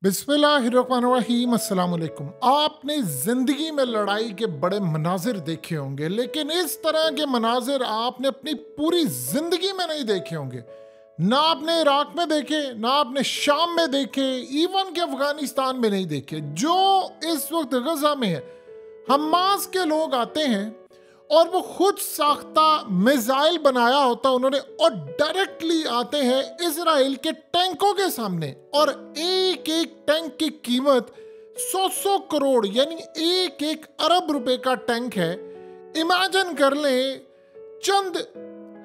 बिस्मिल्लाहिर्रहमानिर्रहीम, अस्सलाम वालेकुम। आपने जिंदगी में लड़ाई के बड़े मनाजिर देखे होंगे, लेकिन इस तरह के मनाजिर आपने अपनी पूरी जिंदगी में नहीं देखे होंगे। ना आपने इराक में देखे, ना आपने शाम में देखे, इवन के अफगानिस्तान में नहीं देखे। जो इस वक्त गजा में है, हमास के लोग आते हैं और वो खुद साख्ता मिसाइल बनाया होता उन्होंने, और डायरेक्टली आते हैं इजराइल के टैंकों के सामने, और एक एक टैंक की कीमत 100 करोड़ यानी एक एक अरब रुपए का टैंक है। इमेजिन कर लें, चंद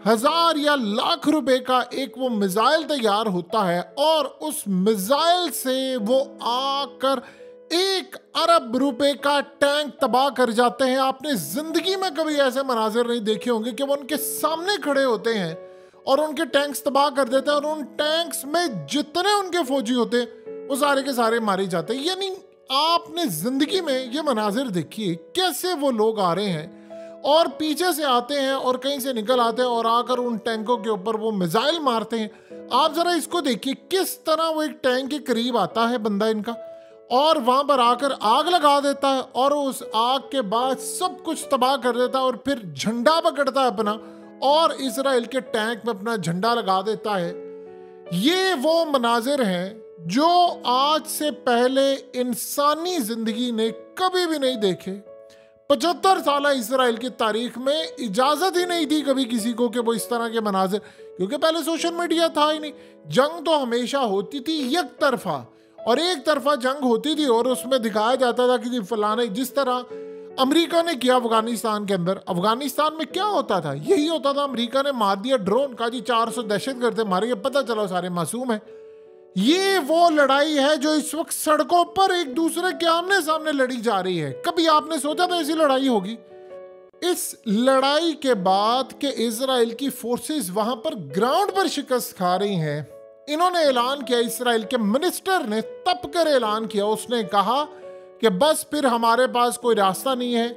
हजार या लाख रुपए का एक वो मिसाइल तैयार होता है और उस मिसाइल से वो आकर 1 अरब रुपए का टैंक तबाह कर जाते हैं। आपने जिंदगी में कभी ऐसे मनाजिर नहीं देखे होंगे कि वो उनके सामने खड़े होते हैं और उनके टैंक्स तबाह कर देते हैं, और उन टैंक्स में जितने उनके फौजी होते हैं वो सारे के सारे मारे जाते हैं। यानी आपने जिंदगी में ये मनाजिर देखिए, कैसे वो लोग आ रहे हैं और पीछे से आते हैं और कहीं से निकल आते हैं और आकर उन टैंकों के ऊपर वो मिसाइल मारते हैं। आप जरा इसको देखिए, किस तरह वो एक टैंक के करीब आता है बंदा इनका और वहां पर आकर आग लगा देता है, और उस आग के बाद सब कुछ तबाह कर देता है, और फिर झंडा पकड़ता है अपना और इजराइल के टैंक में अपना झंडा लगा देता है। ये वो मनाजिर हैं जो आज से पहले इंसानी जिंदगी ने कभी भी नहीं देखे। 75 साल इजराइल की तारीख में इजाजत ही नहीं थी कभी किसी को कि वो इस तरह के मनाजिर, क्योंकि पहले सोशल मीडिया था ही नहीं। जंग तो हमेशा होती थी एक तरफा, और एक तरफा जंग होती थी और उसमें दिखाया जाता था कि फलाने, जिस तरह अमेरिका ने किया अफगानिस्तान के अंदर। अफगानिस्तान में क्या होता था, यही होता था, अमेरिका ने मार दिया ड्रोन का जी, 400 दहशतगर्द मारे, पता चला सारे मासूम है। ये वो लड़ाई है जो इस वक्त सड़कों पर एक दूसरे के आमने सामने लड़ी जा रही है। कभी आपने सोचा था ऐसी लड़ाई होगी? इस लड़ाई के बाद कि इजराइल की फोर्सेस वहां पर ग्राउंड पर शिकस्त खा रही हैं, इन्होंने ऐलान किया, इजराइल के मिनिस्टर ने तप कर ऐलान किया, उसने कहा कि बस फिर हमारे पास कोई रास्ता नहीं है,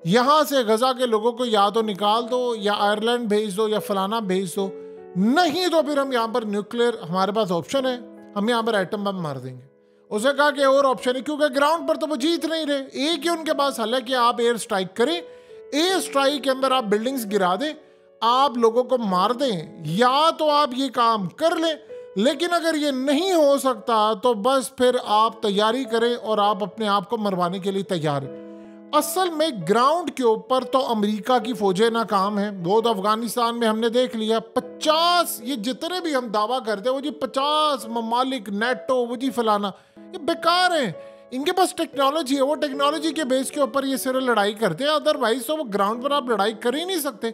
यहां से गजा के लोगों को या तो निकाल दो या आयरलैंड भेज दो या फलाना भेज दो, नहीं तो फिर हम यहाँ पर न्यूक्लियर, हमारे पास ऑप्शन है, हम यहाँ पर एटम बम मार देंगे। उसने कहा कि और ऑप्शन है, क्योंकि ग्राउंड पर तो वो जीत नहीं रहे। एक ही उनके पास हल है कि आप एयर स्ट्राइक करें, एयर स्ट्राइक के अंदर आप बिल्डिंग्स गिरा दें, आप लोगों को मार दें, या तो आप ये काम कर लें, लेकिन अगर ये नहीं हो सकता तो बस फिर आप तैयारी करें और आप अपने आप को मरवाने के लिए तैयार हैं। असल में ग्राउंड के ऊपर तो अमेरिका की फौजें नाकाम हैं, वो तो अफगानिस्तान में हमने देख लिया। 50, ये जितने भी हम दावा करते हैं वो जी 50 ममालिक, नेटो, वो जी फलाना, ये बेकार हैं। इनके पास टेक्नोलॉजी है, वो टेक्नोलॉजी के बेस के ऊपर ये सिर्फ लड़ाई करते हैं, अदरवाइज तो वो ग्राउंड पर आप लड़ाई कर ही नहीं सकते।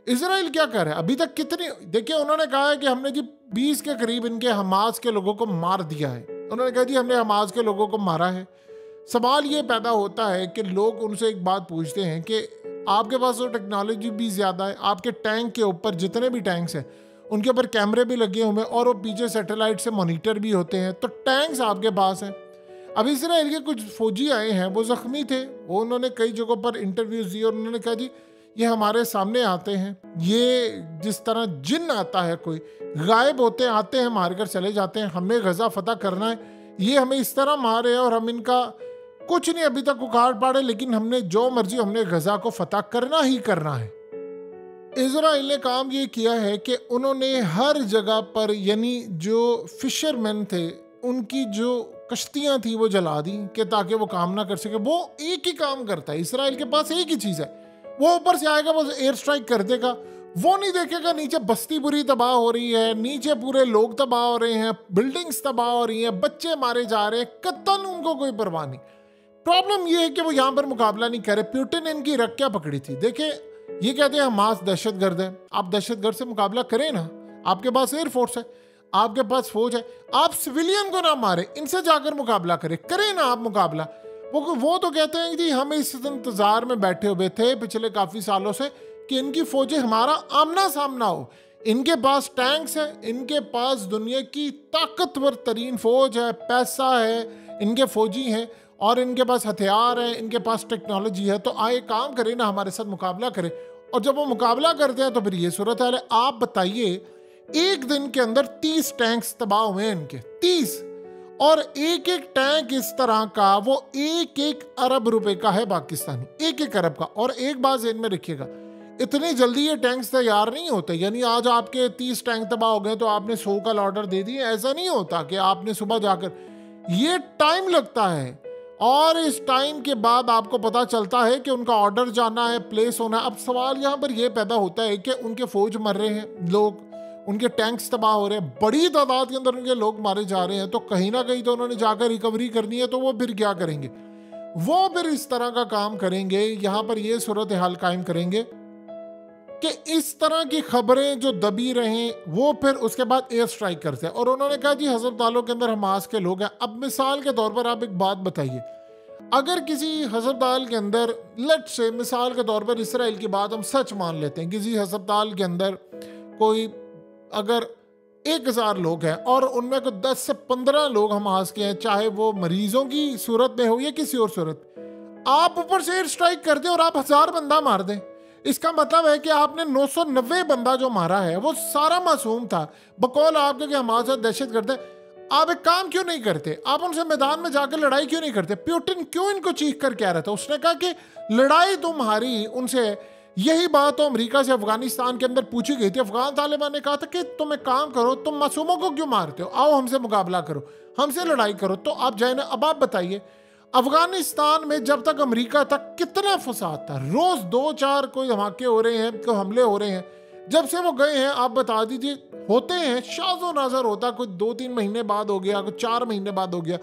इजराइल क्या कर रहा है अभी तक? कितनी, देखिए, उन्होंने कहा है कि हमने जी 20 के करीब इनके हमास के लोगों को मार दिया है। उन्होंने कहा जी हमने हमास के लोगों को मारा है। सवाल ये पैदा होता है कि लोग उनसे एक बात पूछते हैं कि आपके पास तो टेक्नोलॉजी भी ज़्यादा है, आपके टैंक के ऊपर जितने भी टैंक्स हैं उनके ऊपर कैमरे भी लगे हुए हैं और वो पीछे सैटेलाइट से मॉनिटर भी होते हैं, तो टैंक्स आपके पास हैं। अब इसराइल के कुछ फौजी आए हैं, वो ज़ख्मी थे, वो उन्होंने कई जगहों पर इंटरव्यूज़ दिए और उन्होंने कहा जी ये हमारे सामने आते हैं, ये जिस तरह जिन आता है, कोई गायब होते हैं, आते हैं, मारकर चले जाते हैं, हमने गजा फतह करना है, ये हमें इस तरह मारे और हम इनका कुछ नहीं अभी तक उखाड़ पाड़े, लेकिन हमने जो मर्जी, हमने गजा को फतह करना ही करना है। इजराइल ने काम ये किया है कि उन्होंने हर जगह पर, यानी जो फिशरमैन थे उनकी जो कश्तियां थी वो जला दी कि ताकि वो काम ना कर सके। वो एक ही काम करता है, इसराइल के पास एक ही चीज़ है, वो ऊपर से आएगा, वो एयर स्ट्राइक कर देगा, वो नहीं देखेगा नीचे बस्ती पूरी तबाह हो रही है, नीचे पूरे लोग तबाह हो रहे हैं, बिल्डिंग्स तबाह हो रही हैं, बच्चे मारे जा रहे हैं, कत्ल, उनको कोई परवाह नहीं। प्रॉब्लम ये है कि वो यहाँ पर मुकाबला नहीं करे। पुतिन ने इनकी रख क्या पकड़ी थी? देखिए, ये कहते हैं हमास दहशतगर्द है, आप दहशतगर्द से मुकाबला करें ना, आपके पास एयरफोर्स है, आपके पास फौज है, आप सिविलियन को ना मारे, इनसे जाकर मुकाबला करें ना आप मुकाबला। वो तो कहते हैं कि हम इस इंतजार में बैठे हुए थे पिछले काफी सालों से कि इनकी फौजें हमारा आमना सामना हो। इनके पास टैंक्स है, इनके पास दुनिया की ताकतवर तरीन फौज है, पैसा है, इनके फौजी हैं और इनके पास हथियार है, इनके पास टेक्नोलॉजी है, तो आए काम करें ना, हमारे साथ मुकाबला करें। और जब वो मुकाबला करते हैं तो फिर ये सूरत है। आप बताइए, एक दिन के अंदर 30 टैंक्स तबाह हुए हैं इनके, 30, और एक एक टैंक इस तरह का वो 1-1 अरब रुपए का है पाकिस्तानी, 1-1 अरब का। और एक बात ज़हन में रखिएगा, इतनी जल्दी ये टैंक्स तैयार नहीं होते। यानी आज आपके 30 टैंक तबाह हो गए तो आपने 100 का ऑर्डर दे दिए, ऐसा नहीं होता कि आपने सुबह जाकर, ये टाइम लगता है। और इस टाइम के बाद आपको पता चलता है कि उनका ऑर्डर जाना है, प्लेस होना है। अब सवाल यहाँ पर यह पैदा होता है कि उनके फौज मर रहे हैं लोग, उनके टैंक्स तबाह हो रहे हैं, बड़ी तादाद के अंदर उनके लोग मारे जा रहे हैं, तो कहीं ना कहीं तो उन्होंने जाकर रिकवरी करनी है। तो वो फिर क्या करेंगे? वो फिर इस तरह का काम करेंगे, यहाँ पर ये सूरत हाल कायम करेंगे कि इस तरह की खबरें जो दबी रहें वो फिर उसके बाद एयर स्ट्राइक करते हैं। और उन्होंने कहा जी हस्पतालों के अंदर हमास के लोग हैं। अब मिसाल के तौर पर आप एक बात बताइए, अगर किसी हस्पताल के अंदर, लेट से मिसाल के तौर पर इसराइल की बात हम सच मान लेते हैं, किसी हस्पताल के अंदर कोई अगर 1000 लोग हैं और उनमें को 10 से 15 लोग हमास के हैं, चाहे वो मरीजों की सूरत में हो या किसी और सूरत, आप ऊपर से एयर स्ट्राइक कर दें और आप 1000 बंदा मार दें, इसका मतलब है कि आपने 990 बंदा जो मारा है वो सारा मासूम था। बकौल आपके कि हमारे साथ दहशत करते, आप एक काम क्यों नहीं करते? आप उनसे मैदान में जाकर लड़ाई क्यों नहीं करते? पुतिन क्यों इनको चीख कर कह रहा था? उसने कहा कि लड़ाई तुम्हारी उनसे। यही बात तो अमेरिका से अफगानिस्तान के अंदर पूछी गई थी। अफगान तालिबान ने कहा था कि तुम एक काम करो, तुम मासूमों को क्यों मारते हो, आओ हमसे मुकाबला करो, हमसे लड़ाई करो। तो आप जाए ना। अब आप बताइए अफगानिस्तान में जब तक अमेरिका था कितना फसाद था, रोज 2-4 कोई धमाके हो रहे हैं, कोई हमले हो रहे हैं। जब से वो गए हैं आप बता दीजिए, होते हैं शाज़ो नाज़र होता, कोई 2-3 महीने बाद हो गया, कोई 4 महीने बाद हो गया।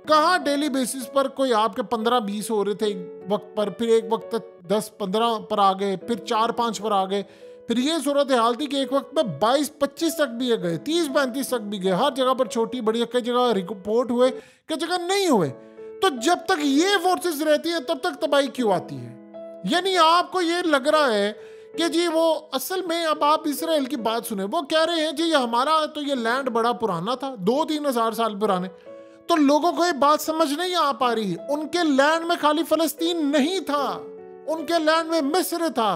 कहाँ डेली बेसिस पर कोई आपके 15-20 हो रहे थे एक वक्त पर, फिर एक वक्त 10-15 पर आ गए, फिर 4-5 पर आ गए। फिर ये सूरत हाल थी कि एक वक्त में 22-25 तक भी गए, 30-35 तक भी गए। हर जगह पर छोटी बड़ी कई जगह रिपोर्ट हुए, कई जगह नहीं हुए। तो जब तक ये फोर्सेस रहती है तब तक तबाही क्यों आती है? यानी आपको ये लग रहा है कि जी वो असल में, अब आप इसराइल की बात सुने, वो कह रहे हैं जी ये हमारा तो ये लैंड बड़ा पुराना था, 2-3 हजार साल पुराने। तो लोगों को ये बात समझ नहीं आ पा रही, उनके लैंड में खाली फलस्तीन नहीं था, उनके लैंड में मिस्र था।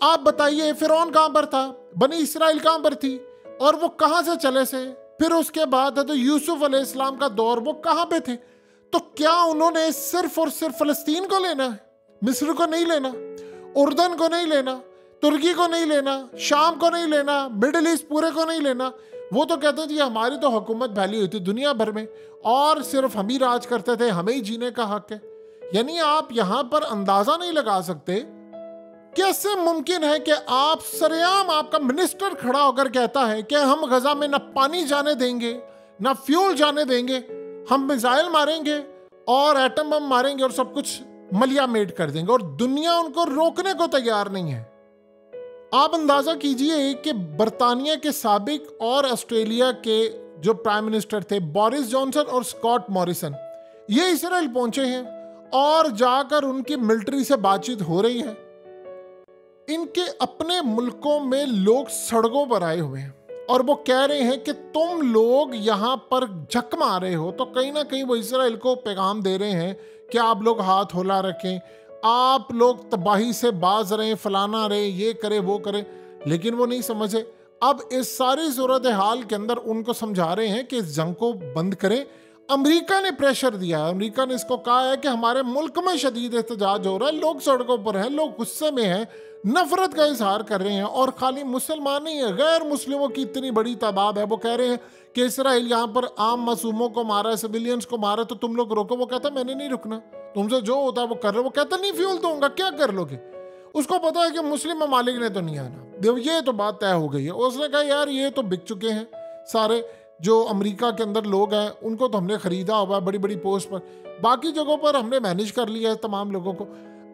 आप बताइए फिरौन कहां पर था, बनी इसराइल कहां पर थी, और वो कहां से चले से? फिर उसके बाद है तो यूसुफ अलैहिस्सलाम का दौर, वो कहां पे थे? तो क्या उन्होंने सिर्फ और सिर्फ फलस्तीन को लेना है? मिस्र को नहीं लेना, उर्दन को नहीं लेना, तुर्की को नहीं लेना, शाम को नहीं लेना, मिडिल ईस्ट पूरे को नहीं लेना। वो तो कहते हैं जी हमारी तो हुकूमत फैली हुई थी दुनिया भर में और सिर्फ हम ही राज करते थे, हमें ही जीने का हक है। यानी आप यहां पर अंदाजा नहीं लगा सकते कैसे मुमकिन है कि आप सरेआम, आपका मिनिस्टर खड़ा होकर कहता है कि हम गजा में ना पानी जाने देंगे, ना फ्यूल जाने देंगे, हम मिसाइल मारेंगे और एटम बम मारेंगे और सब कुछ मलिया मेट कर देंगे, और दुनिया उनको रोकने को तैयार नहीं है। आप अंदाजा कीजिए कि बरतानिया के साबिक और ऑस्ट्रेलिया के जो प्राइम मिनिस्टर थे बोरिस जॉनसन और स्कॉट मॉरिसन, ये इसराइल पहुंचे हैं और जाकर उनकी मिलिट्री से बातचीत हो रही है। इनके अपने मुल्कों में लोग सड़कों पर आए हुए हैं और वो कह रहे हैं कि तुम लोग यहाँ पर झक मारे हो। तो कहीं ना कहीं वो इसराइल को पैगाम दे रहे हैं कि आप लोग हाथ होला रखें, आप लोग तबाही से बाज रहे, फलाना रहे, ये करे वो करे। लेकिन वो नहीं समझे। अब इस सारी सूरत हाल के अंदर उनको समझा रहे हैं कि इस जंग को बंद करें। अमेरिका ने प्रेशर दिया है, अमेरिका ने इसको कहा है कि हमारे मुल्क में शदीद एहतजाज हो रहा है, लोग सड़कों पर हैं, लोग गुस्से में हैं, नफरत का इजहार कर रहे हैं। और खाली मुसलमान नहीं है, गैर मुस्लिमों की इतनी बड़ी तादाद है। वो कह रहे हैं कि इसराइल यहाँ पर आम मासूमों को मारा है, सिविलियंस को मारा, तो तुम लोग रोको। वो कहता मैंने नहीं रुकना, तुमसे जो होता है वो कर रहे हो। वो कहता नहीं फ्यूल दूंगा, क्या कर लोगे? उसको पता है कि मुस्लिम ममालिक ने तो नहीं आना, ये तो बात तय हो गई है। उसने कहा यार ये तो बिक चुके हैं सारे, जो अमेरिका के अंदर लोग हैं उनको तो हमने खरीदा हुआ है बड़ी बड़ी पोस्ट पर, बाकी जगहों पर हमने मैनेज कर लिया है तमाम लोगों को।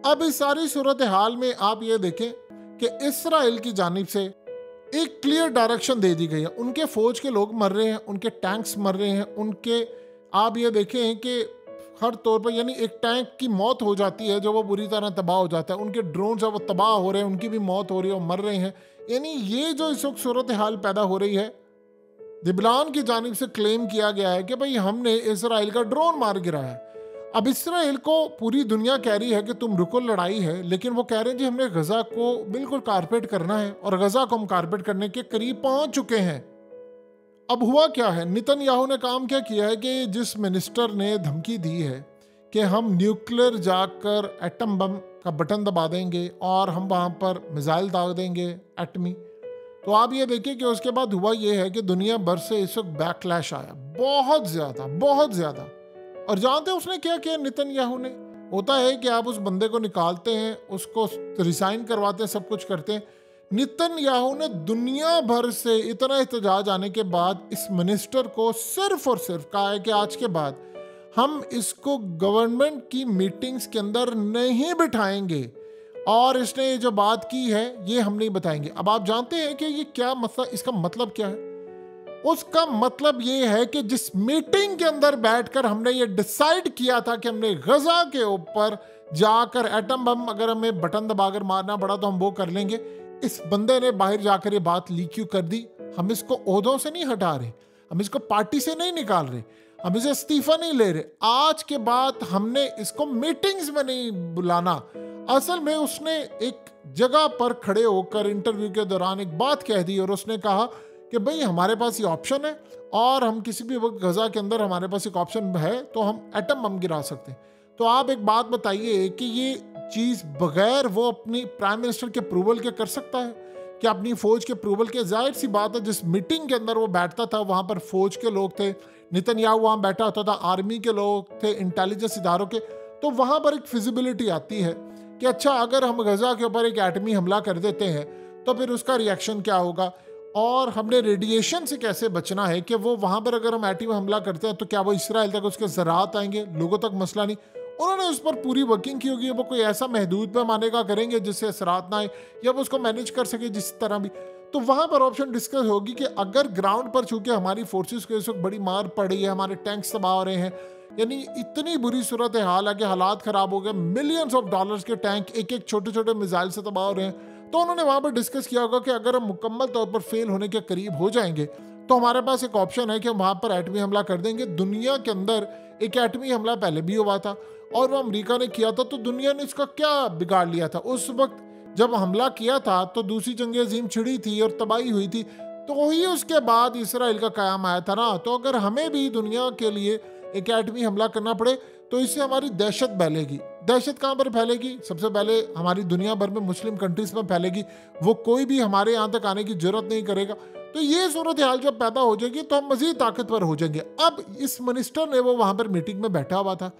अब इस सारी सूरत हाल में आप ये देखें कि इसराइल की जानिब से एक क्लियर डायरेक्शन दे दी गई है। उनके फौज के लोग मर रहे हैं, उनके टैंक्स मर रहे हैं, उनके आप ये देखें कि हर तौर पर, यानी एक टैंक की मौत हो जाती है जो वो बुरी तरह तबाह हो जाता है, उनके ड्रोन जब वो तबाह हो रहे हैं उनकी भी मौत हो रही है और मर रहे हैं। यानी ये जो इस वक्त सूरत हाल पैदा हो रही है, लिबनान की जानिब से क्लेम किया गया है कि भाई हमने इसराइल का ड्रोन मार गिराया है। अब इसराइल को पूरी दुनिया कह रही है कि तुम रुको, लड़ाई है, लेकिन वो कह रहे हैं जी हमने गजा को बिल्कुल कारपेट करना है और गजा को हम कारपेट करने के करीब पहुंच चुके हैं। अब हुआ क्या है, नेतन्याहू ने काम क्या किया है कि जिस मिनिस्टर ने धमकी दी है कि हम न्यूक्लियर जाकर एटम बम का बटन दबा देंगे और हम वहाँ पर मिसाइल दाग देंगे एटमी, तो आप ये देखिए कि उसके बाद हुआ ये है कि दुनिया भर से इस वक्त बैकलैश आया, बहुत ज़्यादा बहुत ज़्यादा। और जानते हैं उसने क्या किया नेतन्याहू ने? होता है कि आप उस बंदे को निकालते हैं, उसको रिसाइन करवाते हैं, सब कुछ करते हैं। नेतन्याहू ने दुनिया भर से इतना एहतजाज आने के बाद इस मिनिस्टर को सिर्फ और सिर्फ कहा है कि आज के बाद हम इसको गवर्नमेंट की मीटिंग्स के अंदर नहीं बिठाएंगे और इसने ये जो बात की है ये हम नहीं बताएंगे। अब आप जानते हैं कि ये क्या मतलब, इसका मतलब क्या है? उसका मतलब ये है कि जिस मीटिंग के अंदर बैठकर हमने ये डिसाइड किया था कि हमने गजा के ऊपर जाकर एटम बम अगर हमें बटन दबाकर मारना पड़ा तो हम वो कर लेंगे, इस बंदे ने बाहर जाकर ये बात लीक क्यों कर दी? हम इसको ओहदों से नहीं हटा रहे, हम इसको पार्टी से नहीं निकाल रहे, हम इसे इस्तीफा नहीं ले रहे। आज के बाद हमने इसको मीटिंग्स में नहीं बुलाना। असल में उसने एक जगह पर खड़े होकर इंटरव्यू के दौरान एक बात कह दी और उसने कहा कि भाई हमारे पास ये ऑप्शन है और हम किसी भी वक्त गजा के अंदर हमारे पास एक ऑप्शन है तो हम एटम बम गिरा सकते हैं। तो आप एक बात बताइए कि ये चीज़ बगैर वो अपनी प्राइम मिनिस्टर के अप्रूवल के कर सकता है कि अपनी फौज के अप्रूवल के? जाहिर सी बात है, जिस मीटिंग के अंदर वो बैठता था वहाँ पर फौज के लोग थे, नेतन्याहू वहाँ बैठा होता था, आर्मी के लोग थे, इंटेलिजेंस इदारों के, तो वहाँ पर एक फिजिबिलिटी आती है कि अच्छा अगर हम गजा के ऊपर एक एटमी हमला कर देते हैं तो फिर उसका रिएक्शन क्या होगा और हमने रेडिएशन से कैसे बचना है कि वो वहाँ पर अगर हम एटमी हमला करते हैं तो क्या वो इसराइल तक उसके ज़रात आएंगे, लोगों तक मसला नहीं। उन्होंने उस पर पूरी वर्किंग की होगी, वो कोई ऐसा महदूद पैमाने का करेंगे जिससे असरात ना आए या वो उसको मैनेज कर सके जिस तरह भी। तो वहाँ पर ऑप्शन डिस्कस होगी कि अगर ग्राउंड पर चूंकि हमारी फोर्सेस को इस वक्त बड़ी मार पड़ी है, हमारे टैंक्स तबाह हो रहे हैं, यानी इतनी बुरी सूरत हाल है कि हालात ख़राब हो गए, मिलियंस ऑफ डॉलर्स के टैंक एक एक छोटे छोटे मिसाइल से तबाह हो रहे हैं, तो उन्होंने वहाँ पर डिस्कस किया होगा कि अगर हम मुकम्मल तौर पर फेल होने के करीब हो जाएंगे तो हमारे पास एक ऑप्शन है कि हम वहाँ पर एटमी हमला कर देंगे। दुनिया के अंदर एक एटमी हमला पहले भी हुआ था और वो अमेरिका ने किया था, तो दुनिया ने इसका क्या बिगाड़ लिया था? उस वक्त जब हमला किया था तो दूसरी जंग अजीम छिड़ी थी और तबाही हुई थी, तो ही उसके बाद इसराइल का क़याम आया था ना। तो अगर हमें भी दुनिया के लिए एक एटमी हमला करना पड़े तो इससे हमारी दहशत फैलेगी। दहशत कहाँ पर फैलेगी? सबसे पहले हमारी दुनिया भर में मुस्लिम कंट्रीज में फैलेगी, वो कोई भी हमारे यहाँ तक आने की जरूरत नहीं करेगा। तो ये सूरत हाल जब पैदा हो जाएगी तो हम मजीद ताकतवर हो जाएंगे। अब इस मिनिस्टर ने वो वहाँ पर मीटिंग में बैठा हुआ था,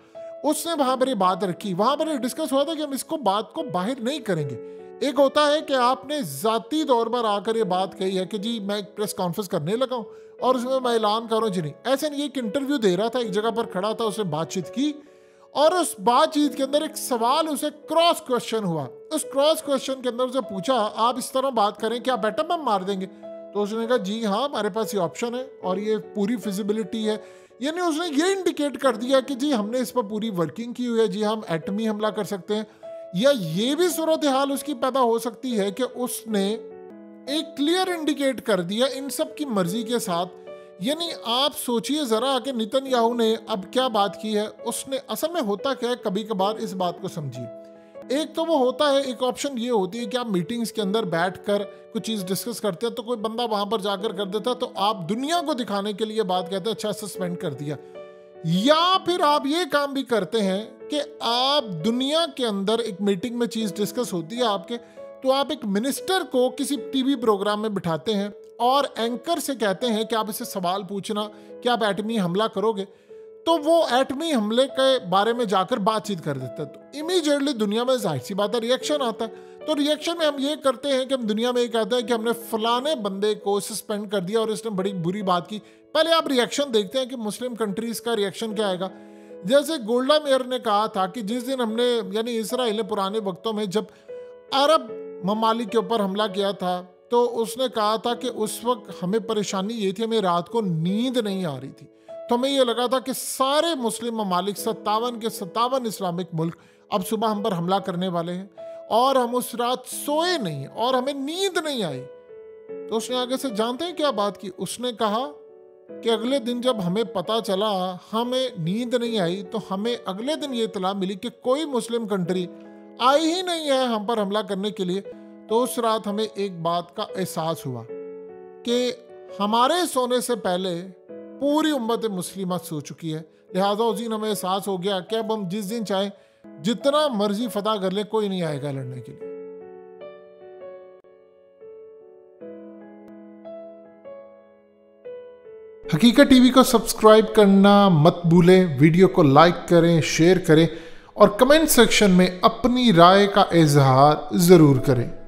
उसने वहाँ पर ये बात रखी, वहाँ पर डिस्कस हुआ था कि हम इसको बात को बाहर नहीं करेंगे। एक होता है कि आपने ज़ाती तौर पर आकर ये बात कही है कि जी मैं एक प्रेस कॉन्फ्रेंस करने लगा हूँ और उसमें मैं ऐलान कर रहा हूँ जी नहीं, ऐसे नहीं। एक इंटरव्यू दे रहा था, एक जगह पर खड़ा था, उसने बातचीत की और उस बातचीत के अंदर एक सवाल उसे क्रॉस क्वेश्चन हुआ। उस क्रॉस क्वेश्चन के अंदर उसे पूछा आप इस तरह बात करें क्या आप एटम बम मार देंगे? तो उसने कहा जी हाँ, हमारे पास ये ऑप्शन है और ये पूरी फिजिबिलिटी है। यानी उसने ये इंडिकेट कर दिया कि जी हमने इस पर पूरी वर्किंग की हुई है, जी हम एटमी हमला कर सकते हैं। या ये भी सूरत हाल उसकी पैदा हो सकती है कि उसने एक क्लियर इंडिकेट कर दिया इन सब की मर्जी के साथ। यानी आप सोचिए जरा कि नेतन्याहू ने अब क्या बात की है। उसने असल में होता क्या है, कभी कभार इस बात को समझिए, एक तो वो होता है, एक ऑप्शन ये होती है कि आप मीटिंग्स के अंदर बैठकर कुछ चीज़ डिस्कस करते हैं तो कोई बंदा वहां पर जाकर कर देता तो आप दुनिया को दिखाने के लिए बात कहते हैं अच्छा सस्पेंड कर दिया। या फिर आप ये काम भी करते हैं कि आप दुनिया के अंदर एक मीटिंग में चीज़ डिस्कस होती है आपके, तो आप एक मिनिस्टर को किसी टीवी प्रोग्राम में बिठाते हैं और एंकर से कहते हैं कि आप इससे सवाल पूछना कि आप एटमी हमला करोगे, तो वो एटमी हमले के बारे में जाकर बातचीत कर देता है। तो इमीडिएटली दुनिया में जाहिर सी बात है रिएक्शन आता है। तो रिएक्शन में हम ये करते हैं कि हम दुनिया में ये कहते हैं कि हमने फलाने बंदे को सस्पेंड कर दिया और इसने बड़ी बुरी बात की। पहले आप रिएक्शन देखते हैं कि मुस्लिम कंट्रीज का रिएक्शन क्या आएगा। जैसे गोल्डा मेयर ने कहा था कि जिस दिन हमने यानी इसराइल ने पुराने वक्तों में जब अरब ममालिक के ऊपर हमला किया था तो उसने कहा था कि उस वक्त हमें परेशानी ये थी, हमें रात को नींद नहीं आ रही थी, तो हमें ये लगा था कि सारे मुस्लिम ममालिक 57 के 57 इस्लामिक मुल्क अब सुबह हम पर हमला करने वाले हैं और हम उस रात सोए नहीं और हमें नींद नहीं आई। तो उसने आगे से जानते हैं क्या बात की, उसने कहा कि अगले दिन जब हमें पता चला हमें नींद नहीं आई तो हमें अगले दिन ये इत्तला मिली कि कोई मुस्लिम कंट्री आई ही नहीं है हम पर हमला करने के लिए। तो उस रात हमें एक बात का एहसास हुआ कि हमारे सोने से पहले पूरी उम्मत मुस्लिमा सो चुकी है, लिहाजा उस दिन हमें एहसास हो गया कि अब हम जिस दिन चाहे जितना मर्जी फतह कर ले, कोई नहीं आएगा लड़ने के लिए। हकीकत टीवी को सब्सक्राइब करना मत भूलें, वीडियो को लाइक करें, शेयर करें और कमेंट सेक्शन में अपनी राय का इजहार जरूर करें।